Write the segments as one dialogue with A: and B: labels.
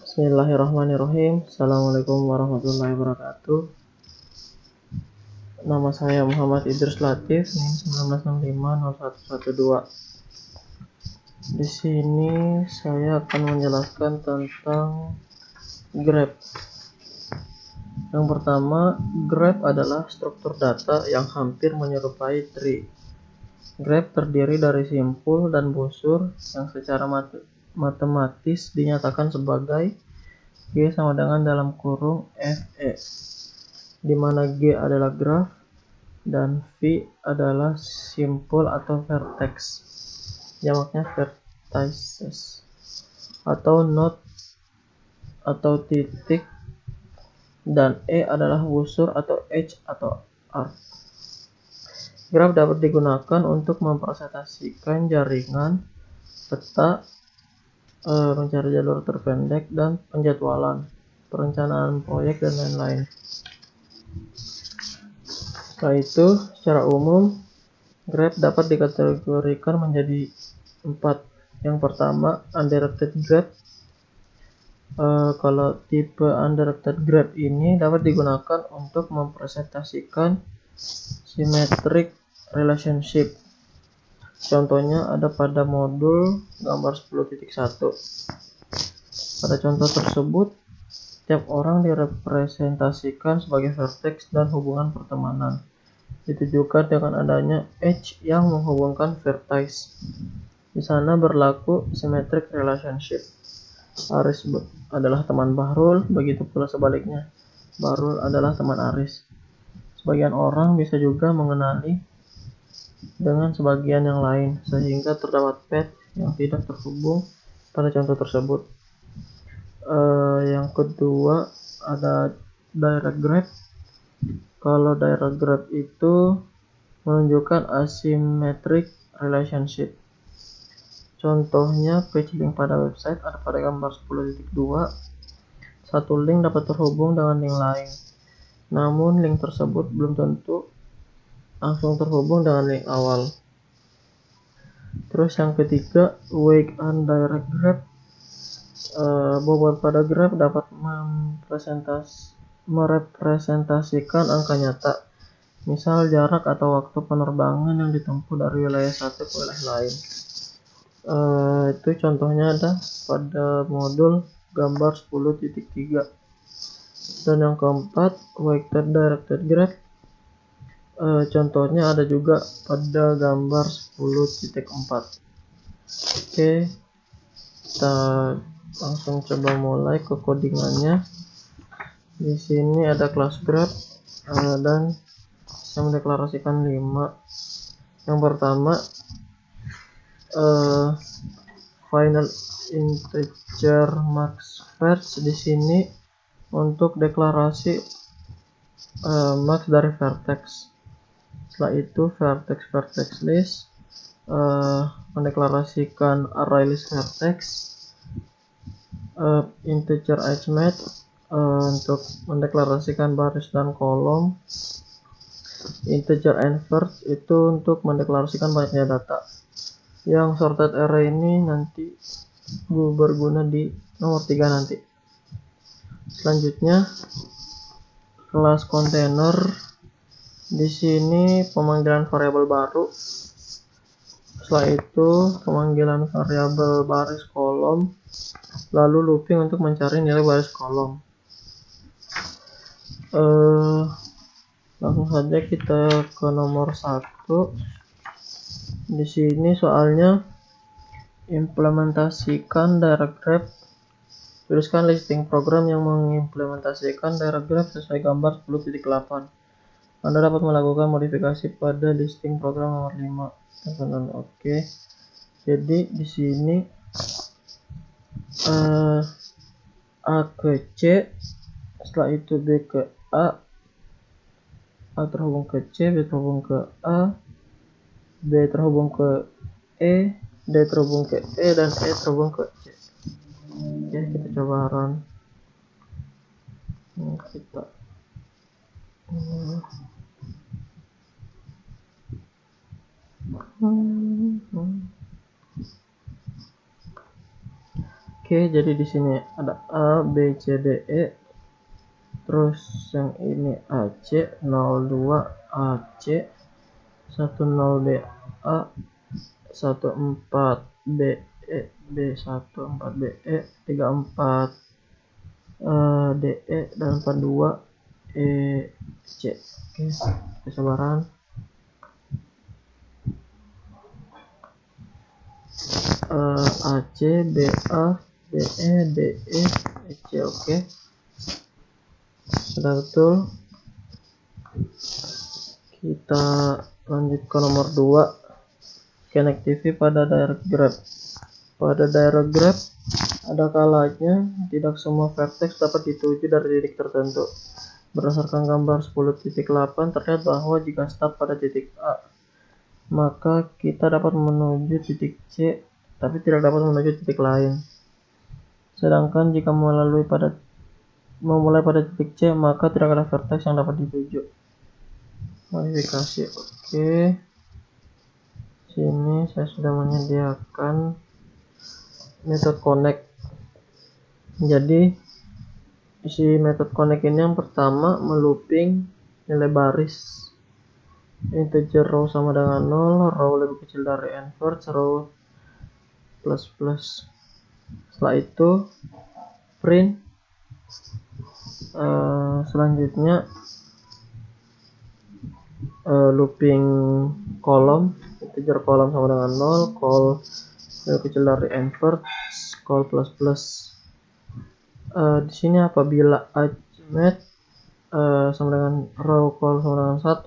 A: Bismillahirrahmanirrahim. Assalamualaikum warahmatullahi wabarakatuh. Nama saya Muhammad Idris Latif, NIM 19650112. Di sini saya akan menjelaskan tentang graph. Yang pertama, graph adalah struktur data yang hampir menyerupai tree. Graph terdiri dari simpul dan busur yang secara matematis dinyatakan sebagai G sama dengan dalam kurung FE, di mana G adalah graf dan V adalah simpul atau vertex, jamaknya vertices, atau node atau titik, dan E adalah busur atau edge atau arc. Graf dapat digunakan untuk mempresentasikan jaringan, peta, mencari jalur terpendek, dan penjadwalan, perencanaan proyek, dan lain-lain. Setelah itu, secara umum, graph dapat dikategorikan menjadi 4. Yang pertama, undirected graph. Kalau tipe undirected graph ini dapat digunakan untuk mempresentasikan symmetric relationship. Contohnya ada pada modul gambar 10.1. Pada contoh tersebut, setiap orang direpresentasikan sebagai vertex dan hubungan pertemanan. Ditujukan dengan adanya edge yang menghubungkan vertices. Di sana berlaku symmetric relationship. Aris adalah teman Bahrul, begitu pula sebaliknya. Bahrul adalah teman Aris. Sebagian orang bisa juga mengenali dengan sebagian yang lain, sehingga terdapat path yang tidak terhubung pada contoh tersebut. Yang kedua ada direct graph. Kalau direct graph itu menunjukkan asymmetric relationship. Contohnya page link pada website ada pada gambar 10.2. Satu link dapat terhubung dengan link lain, namun link tersebut belum tentu langsung terhubung dengan link awal. Terus yang ketiga, weak undirect graph. Bobot pada graph dapat merepresentasikan angka nyata, misal jarak atau waktu penerbangan yang ditempuh dari wilayah satu ke wilayah lain. Itu contohnya ada pada modul gambar 10.3. Dan yang keempat, weighted directed graph. Contohnya ada juga pada gambar 10.4. Oke, kita langsung coba mulai ke codingannya. Di sini ada kelas graph dan saya mendeklarasikan 5. Yang pertama, final integer max first. Di sini untuk deklarasi max dari vertex. Setelah itu vertex list, mendeklarasikan array list vertex, integer age untuk mendeklarasikan baris dan kolom, integer inverse itu untuk mendeklarasikan banyaknya data. Yang sorted array ini nanti berguna di nomor 3 nanti. Selanjutnya kelas container. Di sini pemanggilan variabel baru. Setelah itu pemanggilan variabel baris kolom, lalu looping untuk mencari nilai baris kolom. Langsung saja kita ke nomor 1. Di sini soalnya implementasikan direct graph. Tuliskan listing program yang mengimplementasikan direct graph sesuai gambar 10.8. Anda dapat melakukan modifikasi pada listing program nomor 5. Oke. Jadi di sini A ke C, setelah itu B ke A terhubung ke C, B terhubung ke A, B terhubung ke E, D terhubung ke E, dan E terhubung ke C. Oke, kita coba run. Kita Oke, jadi di sini ada A, B, C, D, E. Terus yang ini AC 02 AC 10 BA 14 BE B14 BE 34 DE dan 42 EC. Oke, kesabaran. AC BA BE DE EC. Oke, sudah betul. Kita lanjut ke nomor 2, Connect TV pada direct grab. Pada direct grab, ada kalanya tidak semua vertex dapat dituju dari titik tertentu. Berdasarkan gambar 10.8 terlihat bahwa jika start pada titik A, maka kita dapat menuju titik C, tapi tidak dapat menuju titik lain. Sedangkan jika memulai pada titik C, maka tidak ada vertex yang dapat dituju. Modifikasi. Oke. Sini saya sudah menyediakan metode connect. Jadi isi metode connect ini yang pertama melooping nilai baris integer row sama dengan 0, row lebih kecil dari inverse, row plus plus. Setelah itu print. Selanjutnya looping kolom, integer kolom sama dengan 0, call lebih kecil dari inverse, call plus plus. Di sini apabila argmax sama dengan row call sama dengan 1,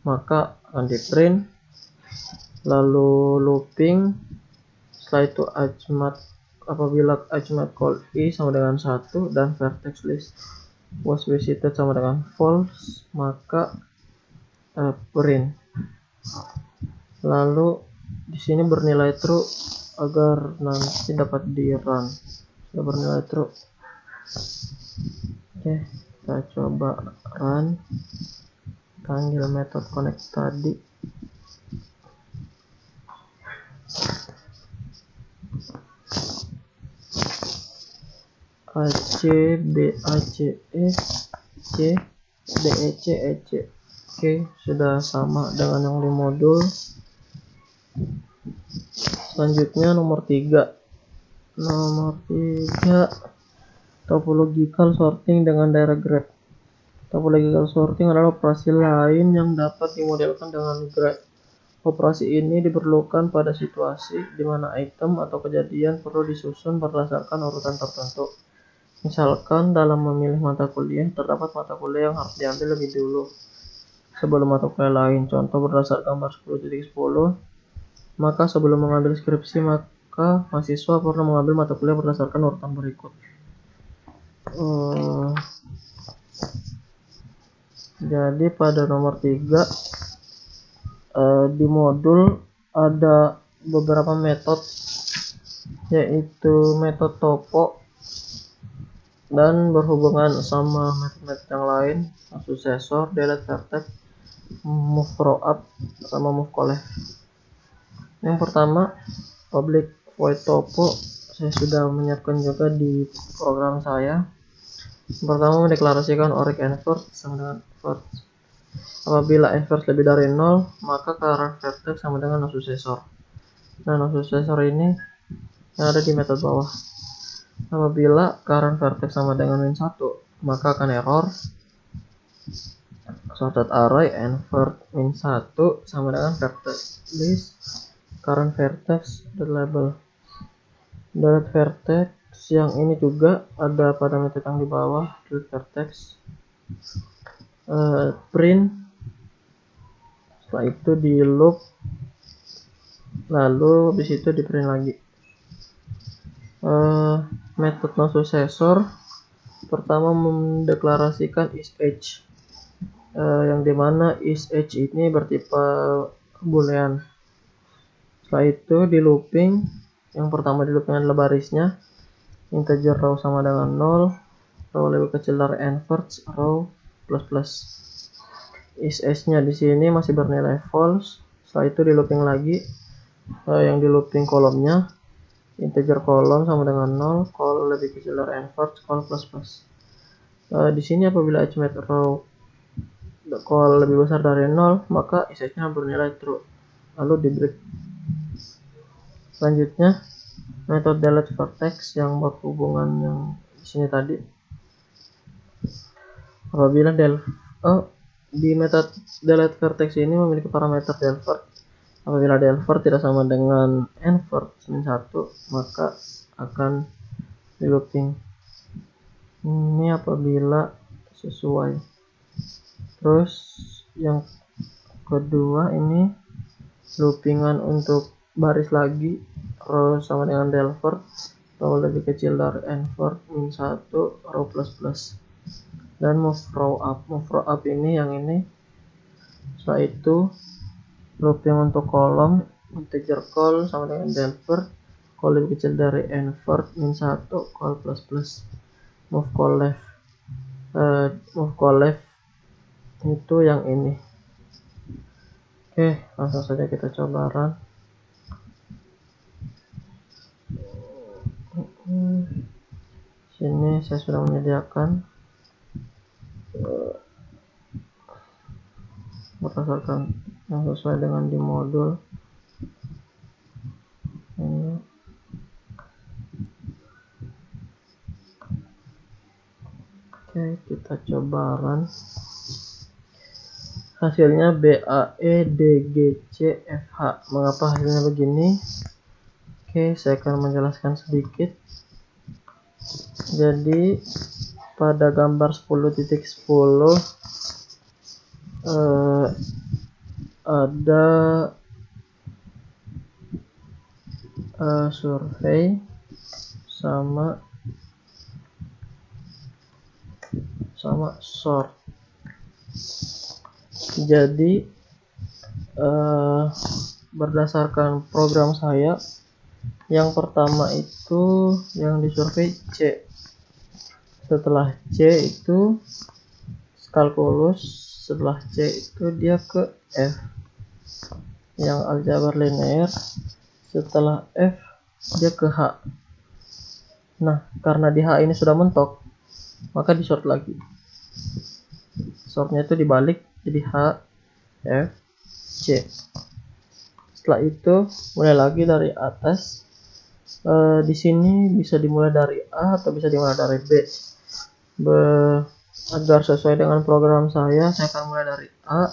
A: maka akan di print. Lalu looping, setelah itu argmax, apabila argmax call i sama dengan 1 dan vertex list was visited sama dengan false, maka print. Lalu di sini bernilai true agar nanti dapat di run. Sudah bernilai true. Oke, kita coba run. Panggil metode connect tadi. AC BACE C DEC EC. Oke, sudah sama dengan yang di modul. Selanjutnya nomor 3. Topological sorting dengan direct grab. Topological sorting adalah operasi lain yang dapat dimodelkan dengan grab. Operasi ini diperlukan pada situasi di mana item atau kejadian perlu disusun berdasarkan urutan tertentu. Misalkan dalam memilih mata kuliah, terdapat mata kuliah yang harus diambil lebih dulu sebelum mata kuliah lain. Contoh berdasarkan gambar 10.10, maka sebelum mengambil skripsi, maka mahasiswa perlu mengambil mata kuliah berdasarkan urutan berikut. Jadi pada nomor 3 di modul ada beberapa metode, yaitu metode topo dan berhubungan sama metode yang lain, successor, delete vertex, move row up, sama move collect. Yang pertama, public void topo, saya sudah menyiapkan juga di program saya. Yang pertama, mendeklarasikan OREC inverse sama dengan first. Apabila inverse lebih dari 0, maka current vertex sama dengan no successor. Nah, no successor ini yang ada di metode bawah. Apabila current vertex sama dengan min 1, maka akan error sorted array invert min 1 sama dengan vertex list current vertex label. Delete vertex yang ini juga ada pada metode yang di bawah, delete vertex. Print, setelah itu di loop, lalu habis itu di print lagi. Metode no successor pertama mendeklarasikan isH, yang dimana isH ini bertipe boolean. Setelah itu di looping, yang pertama di looping adalah barisnya, integer row sama dengan 0, row lebih kecil dari inverse, row plus plus. Is-nya di sini masih bernilai false. Setelah itu di looping lagi, yang di looping kolomnya integer kolom sama dengan 0, call lebih kecil dari invert, call plus plus. Di sini apabila estimate row call lebih besar dari 0, maka isnya bernilai true, lalu di break. Selanjutnya metode delete vertex yang berhubungan yang di sini tadi. Apabila di metode delete vertex ini memiliki parameter delvert. Apabila delvert tidak sama dengan invert min 1, maka akan di looping. Ini apabila sesuai. Terus yang kedua ini loopingan untuk baris lagi, row sama dengan delvert, row lebih kecil dari invert min 1, row plus plus. Dan move row up ini yang ini. Setelah itu looping untuk kolom, integer call sama dengan delvert, call lebih kecil dari invert min 1, call plus plus. Move call left itu yang ini. Oke, langsung saja kita coba run. Sini saya sudah menyediakan berdasarkan yang sesuai dengan di modul ini. Oke, kita coba run. Hasilnya BAEDGCFH. Mengapa hasilnya begini? Oke, saya akan menjelaskan sedikit. Jadi pada gambar 10.10 ada survei sama sort. Jadi berdasarkan program saya, yang pertama itu yang disurvei C. Setelah C itu kalkulus, setelah C itu dia ke F yang aljabar linear, setelah F dia ke H. Nah, karena di H ini sudah mentok, maka di sort lagi. Sortnya itu dibalik jadi H, F, C. Setelah itu mulai lagi dari atas. Di sini bisa dimulai dari A atau bisa dimulai dari B. Agar sesuai dengan program saya akan mulai dari A.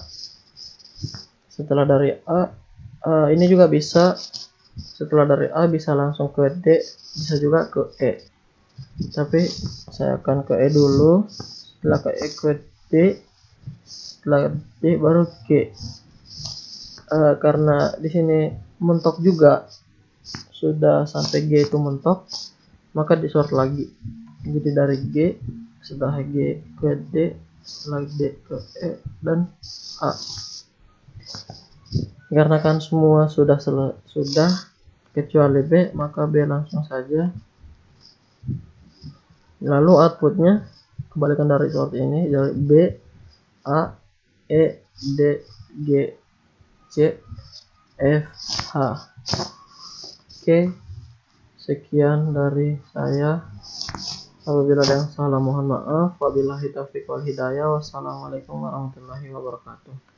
A: Setelah dari A, ini juga bisa. Setelah dari A bisa langsung ke D, bisa juga ke E. Tapi saya akan ke E dulu. Setelah ke E ke D, setelah D baru G. Karena di sini mentok juga, sudah sampai G itu mentok, maka di sort lagi. Jadi dari G, setelah G ke D, setelah D ke E dan A. Karena kan semua sudah kecuali B, maka B langsung saja. Lalu outputnya kebalikan dari sort ini, dari B, A, E, D, G, C, F, H. Oke, sekian dari saya. Apabila ada yang salah mohon maaf. Wabillahi taufiq wal hidayah. Wassalamualaikum warahmatullahi wabarakatuh.